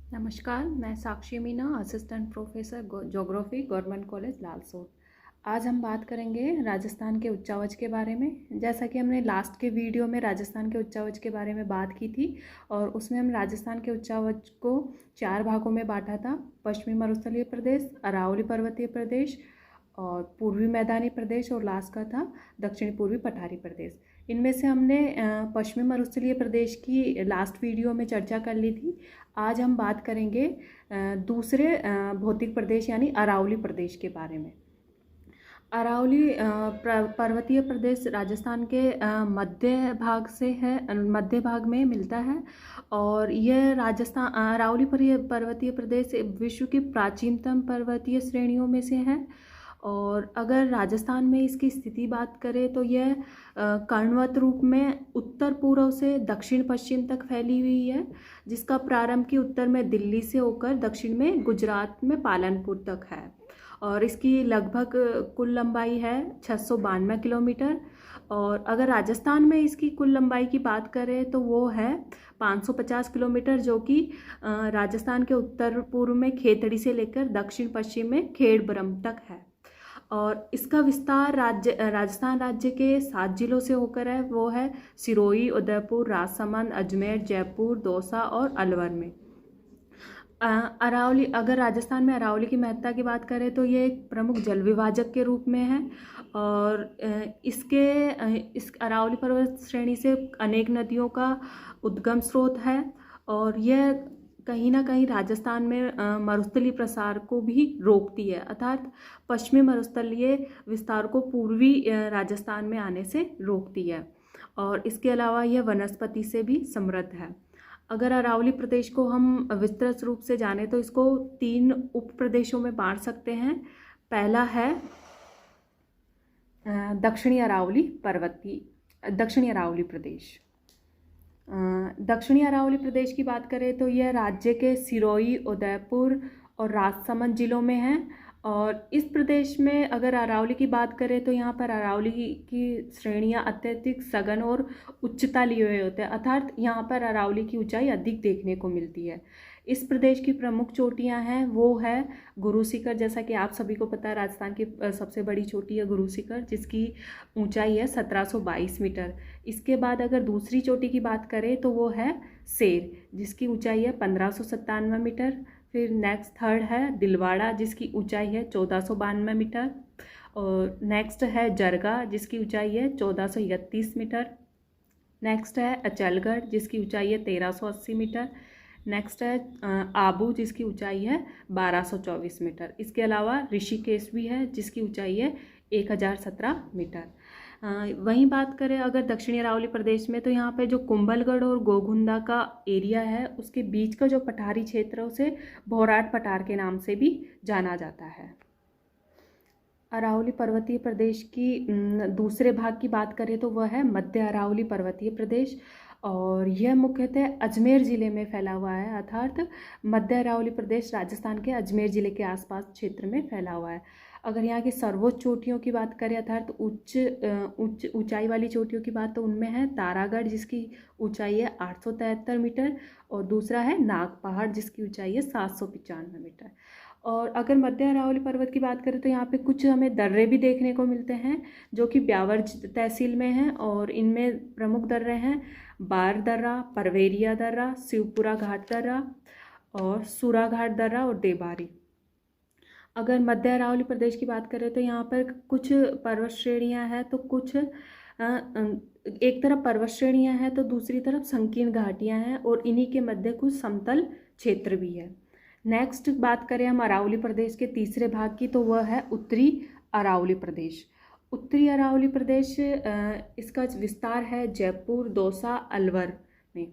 नमस्कार, मैं Sakshi Meena, assistant professor geography government college Lalsot. आज हम बात करेंगे राजस्थान के उच्चावच के बारे में। जैसा कि हमने लास्ट के वीडियो में राजस्थान के उच्चावच के बारे में बात की थी और उसमें हम राजस्थान के उच्चावच को 4 भागों में बांटा था। पश्चिमी मरुस्थलीय प्रदेश, अरावली पर्वतीय प्रदेश और पूर्वी मैदानी प्रदेश और लास्ट का था दक्षिणी पूर्वी पठारी प्रदेश। इनमें से हमने पश्चिमी मरुस्थलीय प्रदेश की लास्ट वीडियो में चर्चा कर ली थी। आज हम बात करेंगे दूसरे भौतिक प्रदेश यानी अरावली प्रदेश के बारे में। अरावली पर्वतीय प्रदेश राजस्थान के मध्य भाग से है, मध्य भाग में मिलता है और यह राजस्थान अरावली पर्वतीय प्रदेश विश्व की प्राचीनतम पर्वतीय श्रेणियों में से है। और अगर राजस्थान में इसकी स्थिति बात करें तो यह कर्णवत रूप में उत्तर पूर्व से दक्षिण पश्चिम तक फैली हुई है, जिसका प्रारंभ की उत्तर में दिल्ली से होकर दक्षिण में गुजरात में पालनपुर तक है। और इसकी लगभग कुल लंबाई है 692 किलोमीटर। और अगर राजस्थान में इसकी कुल लंबाई की बात करें तो वो है 550 किलोमीटर, जो कि राजस्थान के उत्तर पूर्व में खेतड़ी से लेकर दक्षिण पश्चिम में खेड़ब्रह्म तक है। और इसका विस्तार राजस्थान राज्य के 7 जिलों से होकर है, वो है सिरोही, उदयपुर, राजसमंद, अजमेर, जयपुर, दौसा और अलवर में। अरावली, अगर राजस्थान में अरावली की महत्ता की बात करें तो ये एक प्रमुख जल विभाजक के रूप में है और इस अरावली पर्वत श्रेणी से अनेक नदियों का उद्गम स्रोत है और यह कहीं ना कहीं राजस्थान में मरुस्थलीय प्रसार को भी रोकती है, अर्थात पश्चिमी मरुस्थलीय विस्तार को पूर्वी राजस्थान में आने से रोकती है। और इसके अलावा यह वनस्पति से भी समृद्ध है। अगर अरावली प्रदेश को हम विस्तृत रूप से जाने तो इसको 3 उप प्रदेशों में बांट सकते हैं। पहला है दक्षिणी अरावली प्रदेश। दक्षिणी अरावली प्रदेश की बात करें तो यह राज्य के सिरोही, उदयपुर और राजसमंद जिलों में है। और इस प्रदेश में अगर अरावली की बात करें तो यहाँ पर अरावली की श्रेणियाँ अत्यधिक सघन और उच्चता लिए हुए होते हैं, अर्थात यहाँ पर अरावली की ऊंचाई अधिक देखने को मिलती है। इस प्रदेश की प्रमुख चोटियाँ हैं वो है गुरु शिखर। जैसा कि आप सभी को पता है, राजस्थान की सबसे बड़ी चोटी है गुरु शिखर, जिसकी ऊंचाई है 1722 मीटर। इसके बाद अगर दूसरी चोटी की बात करें तो वो है सेर, जिसकी ऊंचाई है 1597 मीटर। फिर नेक्स्ट थर्ड है दिलवाड़ा, जिसकी ऊंचाई है 1492 मीटर। और नेक्स्ट है जरगा, जिसकी ऊंचाई है 1431 मीटर। नेक्स्ट है अचलगढ़, जिसकी ऊंचाई है 1380 मीटर। नेक्स्ट है आबू, जिसकी ऊंचाई है 1224 मीटर। इसके अलावा ऋषिकेश भी है, जिसकी ऊंचाई है 1017 मीटर। वहीं बात करें अगर दक्षिणी अरावली प्रदेश में तो यहाँ पे जो कुंभलगढ़ और गोगुंदा का एरिया है, उसके बीच का जो पठारी क्षेत्र है उसे भौराट पठार के नाम से भी जाना जाता है। अरावली पर्वतीय प्रदेश की दूसरे भाग की बात करें तो वह है मध्य अरावली पर्वतीय प्रदेश और यह मुख्यतः अजमेर ज़िले में फैला हुआ है, अर्थात मध्य अरावली प्रदेश राजस्थान के अजमेर ज़िले के आसपास क्षेत्र में फैला हुआ है। अगर यहाँ की सर्वोच्च चोटियों की बात करें अर्थात उच्च ऊंचाई वाली चोटियों की बात, तो उनमें है तारागढ़, जिसकी ऊंचाई है 873 मीटर और दूसरा है नाग पहाड़, जिसकी ऊंचाई है 795 मीटर। और अगर मध्य अरावली पर्वत की बात करें तो यहाँ पे कुछ हमें दर्रे भी देखने को मिलते हैं जो कि ब्यावर तहसील में हैं और इनमें प्रमुख दर्रे हैं बार दर्रा, परवेरिया दर्रा, शिवपुरा घाट दर्रा और सूरा घाट दर्रा और देबारी। अगर मध्य अरावली प्रदेश की बात करें तो यहाँ पर कुछ पर्वत श्रेणियाँ हैं, तो कुछ एक तरफ पर्वत श्रेणियाँ हैं तो दूसरी तरफ संकीर्ण घाटियाँ हैं और इन्हीं के मध्य कुछ समतल क्षेत्र भी है। नेक्स्ट बात करें हम अरावली प्रदेश के तीसरे भाग की, तो वह है उत्तरी अरावली प्रदेश। उत्तरी अरावली प्रदेश इसका विस्तार है जयपुर, दौसा, अलवर में।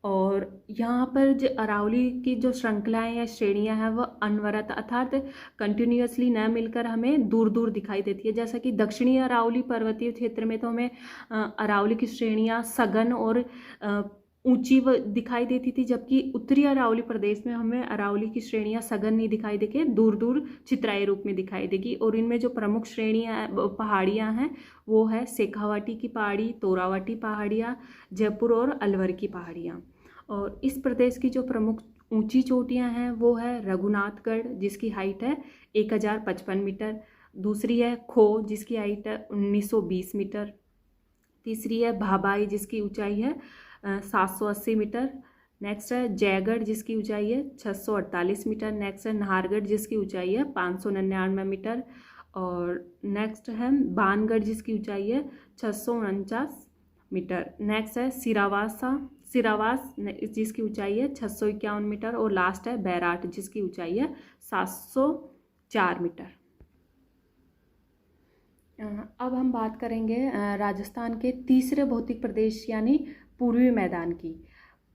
और यहाँ पर जो अरावली की जो श्रृंखलाएँ या श्रेणियाँ हैं वह अनवरत अर्थात कंटिन्यूसली न मिलकर हमें दूर दूर दिखाई देती है। जैसा कि दक्षिणी अरावली पर्वतीय क्षेत्र में तो हमें अरावली की श्रेणियाँ सघन और ऊंची दिखाई देती थी, जबकि उत्तरी अरावली प्रदेश में हमें अरावली की श्रेणियाँ सघन नहीं दिखाई देगी, दूर दूर चित्राई रूप में दिखाई देगी। और इनमें जो प्रमुख श्रेणियाँ पहाड़ियाँ हैं वो है शेखावाटी की पहाड़ी, तोरावाटी पहाड़ियाँ, जयपुर और अलवर की पहाड़ियाँ। और इस प्रदेश की जो प्रमुख ऊंची चोटियां हैं वो है रघुनाथगढ़ जिसकी हाइट है 1055 मीटर। दूसरी है खो जिसकी हाइट है 1920 मीटर। तीसरी है भाबाई जिसकी ऊंचाई है 780 मीटर। नेक्स्ट है जयगढ़ जिसकी ऊंचाई है 648 मीटर। नेक्स्ट है नाहरगढ़ जिसकी ऊंचाई है 599 मीटर। और नेक्स्ट है बानगढ़ जिसकी ऊंचाई है 649 मीटर। नेक्स्ट है सिरावास जिसकी ऊंचाई है 651 मीटर। और लास्ट है बैराट जिसकी ऊंचाई है 704 मीटर। अब हम बात करेंगे राजस्थान के तीसरे भौतिक प्रदेश यानी पूर्वी मैदान की।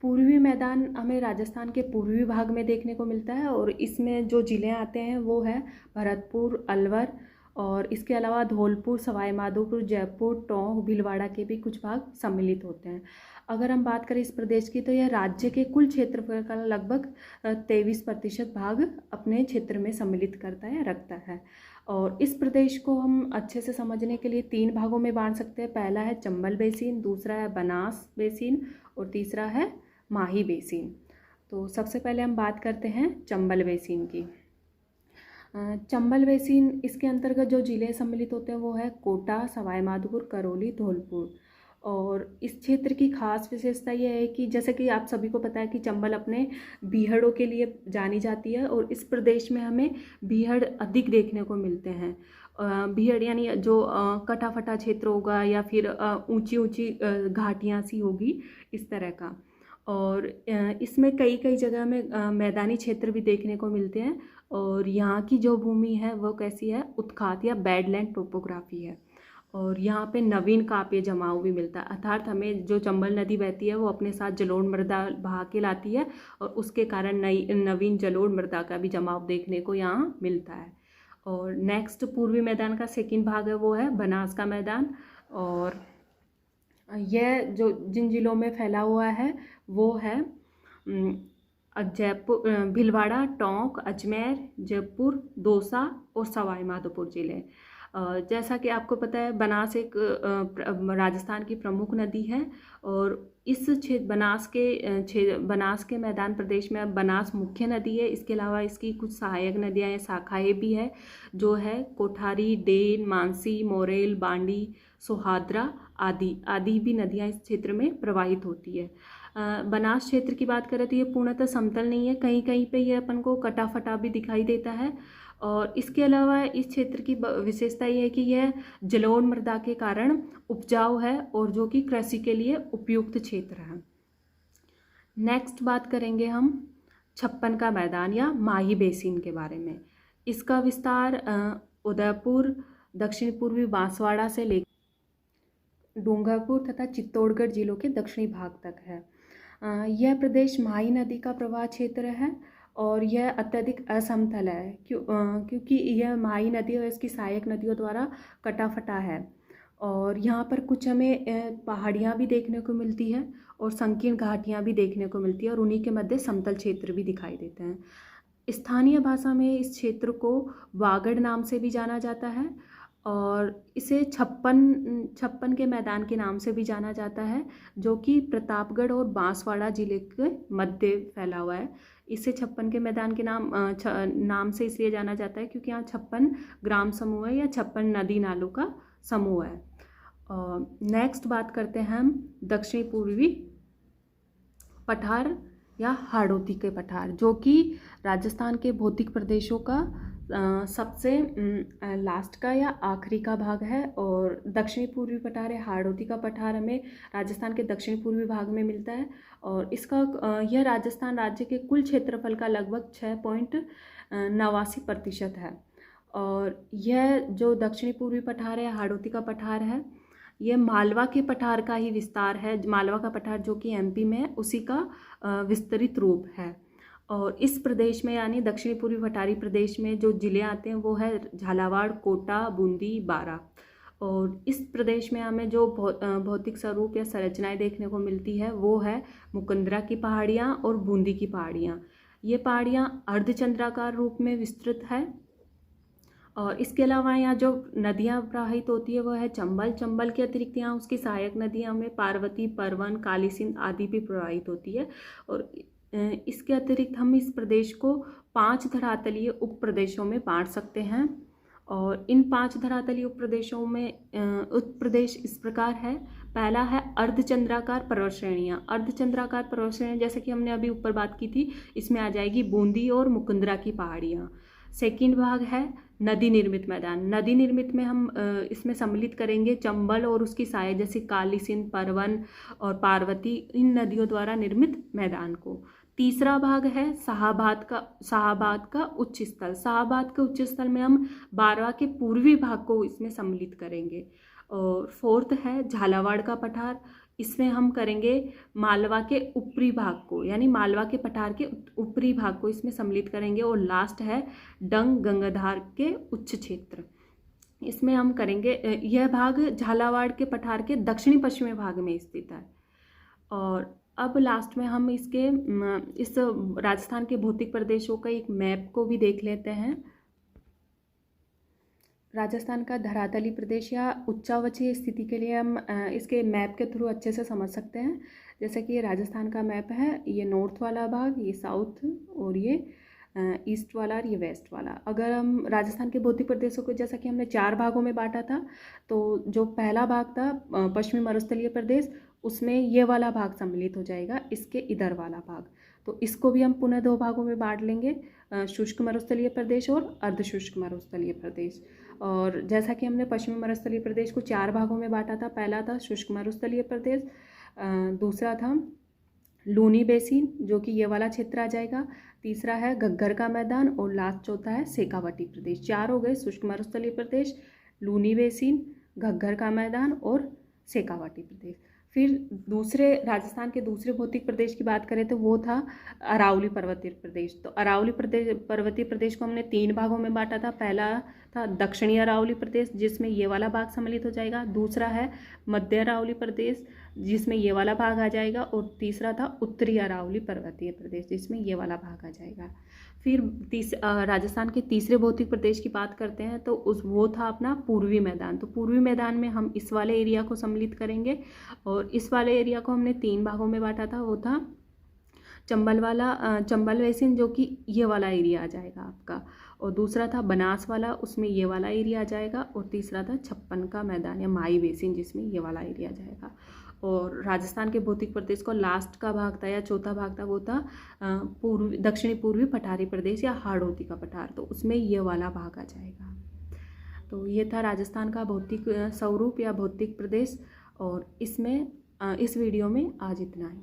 पूर्वी मैदान हमें राजस्थान के पूर्वी भाग में देखने को मिलता है और इसमें जो ज़िले आते हैं वो है भरतपुर, अलवर और इसके अलावा धौलपुर, सवाई माधोपुर, जयपुर, टोंक, भीलवाड़ा के भी कुछ भाग सम्मिलित होते हैं। अगर हम बात करें इस प्रदेश की तो यह राज्य के कुल क्षेत्रफल का लगभग 23% भाग अपने क्षेत्र में सम्मिलित करता है, रखता है। और इस प्रदेश को हम अच्छे से समझने के लिए 3 भागों में बांट सकते हैं। पहला है चंबल बेसिन, दूसरा है बनास बेसिन और तीसरा है माही बेसिन। तो सबसे पहले हम बात करते हैं चंबल बेसिन की। चंबल बेसिन इसके अंतर्गत जो जिले सम्मिलित होते हैं वो है कोटा, सवाई माधोपुर, करौली, धौलपुर। और इस क्षेत्र की खास विशेषता यह है कि जैसे कि आप सभी को पता है कि चंबल अपने बीहड़ों के लिए जानी जाती है और इस प्रदेश में हमें बीहड़ अधिक देखने को मिलते हैं। बीहड़ यानी जो कटा फटा क्षेत्र होगा या फिर ऊंची ऊंची घाटियाँ सी होगी, इस तरह का। और इसमें कई कई जगह में मैदानी क्षेत्र भी देखने को मिलते हैं। और यहाँ की जो भूमि है वो कैसी है, उत्खात या बैडलैंड टोपोग्राफी है। और यहाँ पे नवीन काव्य जमाव भी मिलता है, अर्थात हमें जो चंबल नदी बहती है वो अपने साथ जलोढ़ मृदा बहा के लाती है और उसके कारण नई नवीन जलोढ़ मृदा का भी जमाव देखने को यहाँ मिलता है। और नेक्स्ट पूर्वी मैदान का सेकंड भाग है वो है बनास का मैदान। और यह जो जिन जिलों में फैला हुआ है वो है जयपुर, भीलवाड़ा, टोंक, अजमेर, जयपुर, दौसा और सवाई माधोपुर जिले। जैसा कि आपको पता है बनास एक राजस्थान की प्रमुख नदी है और इस बनास के मैदान प्रदेश में बनास मुख्य नदी है। इसके अलावा इसकी कुछ सहायक नदियाँ या शाखाएँ भी है जो है कोठारी, डेन, मानसी, मोरेल, बांडी, सोहाद्रा आदि भी नदियाँ इस क्षेत्र में प्रवाहित होती है। बनास क्षेत्र की बात करें तो ये पूर्णतः समतल नहीं है, कहीं कहीं पे ये अपन को कटा फटा भी दिखाई देता है। और इसके अलावा इस क्षेत्र की विशेषता ये है कि यह जलोढ़ मृदा के कारण उपजाऊ है और जो कि कृषि के लिए उपयुक्त क्षेत्र है। नेक्स्ट बात करेंगे हम छप्पन का मैदान या माही बेसिन के बारे में। इसका विस्तार उदयपुर, दक्षिण पूर्वी बांसवाड़ा से लेकर डूंगरपुर तथा चित्तौड़गढ़ जिलों के दक्षिणी भाग तक है। यह प्रदेश माही नदी का प्रवाह क्षेत्र है और यह अत्यधिक असमतल है क्योंकि यह माही नदी और इसकी सहायक नदियों द्वारा कटा फटा है। और यहाँ पर कुछ हमें पहाड़ियाँ भी देखने को मिलती है और संकीर्ण घाटियाँ भी देखने को मिलती है और उन्हीं के मध्य समतल क्षेत्र भी दिखाई देते हैं। स्थानीय भाषा में इस क्षेत्र को वागड़ नाम से भी जाना जाता है और इसे छप्पन के मैदान के नाम से भी जाना जाता है, जो कि प्रतापगढ़ और बांसवाड़ा जिले के मध्य फैला हुआ है। इसे छप्पन के मैदान के नाम से इसलिए जाना जाता है क्योंकि यहाँ 56 ग्राम समूह है या 56 नदी नालों का समूह है। नेक्स्ट बात करते हैं हम दक्षिणी पूर्वी पठार या हाड़ौती के पठार, जो कि राजस्थान के भौतिक प्रदेशों का सबसे लास्ट का या आखिरी का भाग है। और दक्षिणी पूर्वी पठार या हाड़ौती का पठार हमें राजस्थान के दक्षिण पूर्वी भाग में मिलता है और यह राजस्थान राज्य के कुल क्षेत्रफल का लगभग 6.89% है। और यह जो दक्षिणी पूर्वी पठार है हाड़ौती का पठार है, यह मालवा के पठार का ही विस्तार है। मालवा का पठार जो कि एमपी में है उसी का विस्तृत रूप है। और इस प्रदेश में यानी दक्षिणी पूर्वी पठारी प्रदेश में जो जिले आते हैं वो है झालावाड़, कोटा, बूंदी, बारा। और इस प्रदेश में हमें जो भौतिक स्वरूप या संरचनाएं देखने को मिलती है वो है मुकंदरा की पहाड़ियाँ और बूंदी की पहाड़ियाँ। ये पहाड़ियाँ अर्धचंद्राकार रूप में विस्तृत है। और इसके अलावा यहाँ जो नदियाँ प्रवाहित होती है वो है चंबल के अतिरिक्त यहाँ उसकी सहायक नदियाँ में पार्वती, परवन, काली सिंध आदि भी प्रवाहित होती है। और इसके अतिरिक्त हम इस प्रदेश को 5 धरातलीय उप प्रदेशों में बांट सकते हैं। और इन 5 धरातलीय उप प्रदेशों में उप प्रदेश इस प्रकार है। पहला है अर्धचंद्राकार पर्वत श्रेणियाँ। अर्धचंद्राकार पर्वत श्रेणियाँ जैसे कि हमने अभी ऊपर बात की थी, इसमें आ जाएगी बूंदी और मुकुंदरा की पहाड़ियाँ। सेकंड भाग है नदी निर्मित मैदान। नदी निर्मित में हम इसमें सम्मिलित करेंगे चंबल और उसकी सहायक जैसे काली सिंध, परवन और पार्वती, इन नदियों द्वारा निर्मित मैदान को। तीसरा भाग है शाहाबाद का उच्च स्थल। शाहाबाद के उच्च स्थल में हम बारवा के पूर्वी भाग को इसमें सम्मिलित करेंगे। और फोर्थ है झालावाड़ का पठार। इसमें हम करेंगे मालवा के ऊपरी भाग को, यानी मालवा के पठार के ऊपरी भाग को इसमें सम्मिलित करेंगे। और लास्ट है डंग गंगाधार के उच्च क्षेत्र। इसमें हम करेंगे, यह भाग झालावाड़ के पठार के दक्षिणी पश्चिमी भाग में स्थित है। और अब लास्ट में हम इस राजस्थान के भौतिक प्रदेशों का एक मैप को भी देख लेते हैं। राजस्थान का धरातली प्रदेश या उच्चावचीय स्थिति के लिए हम इसके मैप के थ्रू अच्छे से समझ सकते हैं। जैसे कि ये राजस्थान का मैप है, ये नॉर्थ वाला भाग, ये साउथ, और ये ईस्ट वाला और ये वेस्ट वाला। अगर हम राजस्थान के भौतिक प्रदेशों को, जैसा कि हमने 4 भागों में बांटा था, तो जो पहला भाग था पश्चिमी मरुस्थलीय प्रदेश, उसमें ये वाला भाग सम्मिलित हो जाएगा, इसके इधर वाला भाग। तो इसको भी हम पुनः 2 भागों में बांट लेंगे, शुष्क मरुस्थलीय प्रदेश और अर्धशुष्क मरुस्थलीय प्रदेश। और जैसा कि हमने पश्चिमी मरुस्थलीय प्रदेश को 4 भागों में बांटा था, पहला था शुष्क मरुस्थलीय प्रदेश, दूसरा था लूनी बेसिन जो कि ये वाला क्षेत्र आ जाएगा, तीसरा है घग्गर का मैदान, और लास्ट चौथा है शेखावाटी प्रदेश। 4 हो गए, शुष्क मरुस्थलीय प्रदेश, लूनी बेसिन, घग्गर का मैदान और शेखावाटी प्रदेश। फिर दूसरे राजस्थान के दूसरे भौतिक प्रदेश की बात करें तो वो था अरावली पर्वतीय प्रदेश। तो अरावली पर्वतीय प्रदेश को हमने 3 भागों में बांटा था। पहला था दक्षिणी अरावली प्रदेश, जिसमें ये वाला भाग सम्मिलित हो जाएगा। दूसरा है मध्य अरावली प्रदेश, जिसमें ये वाला भाग आ जाएगा। और तीसरा था उत्तरी अरावली पर्वतीय प्रदेश, जिसमें ये वाला भाग आ जाएगा। फिर राजस्थान के तीसरे भौतिक प्रदेश की बात करते हैं तो वो था अपना पूर्वी मैदान। तो पूर्वी मैदान में हम इस वाले एरिया को सम्मिलित करेंगे। और इस वाले एरिया को हमने 3 भागों में बांटा था। वो था चंबल बेसिन, जो कि ये वाला एरिया आ जाएगा आपका। और दूसरा था बनास वाला, उसमें ये वाला एरिया आ जाएगा। और तीसरा था छप्पन का मैदान या माई बेसिन, जिसमें ये वाला एरिया आ जाएगा। और राजस्थान के भौतिक प्रदेश को लास्ट का भाग था या चौथा भाग था, वो था दक्षिणी पूर्वी पठारी प्रदेश या हाड़ौती का पठार। तो उसमें ये वाला भाग आ जाएगा। तो ये था राजस्थान का भौतिक स्वरूप या भौतिक प्रदेश। और इसमें इस वीडियो में आज इतना ही।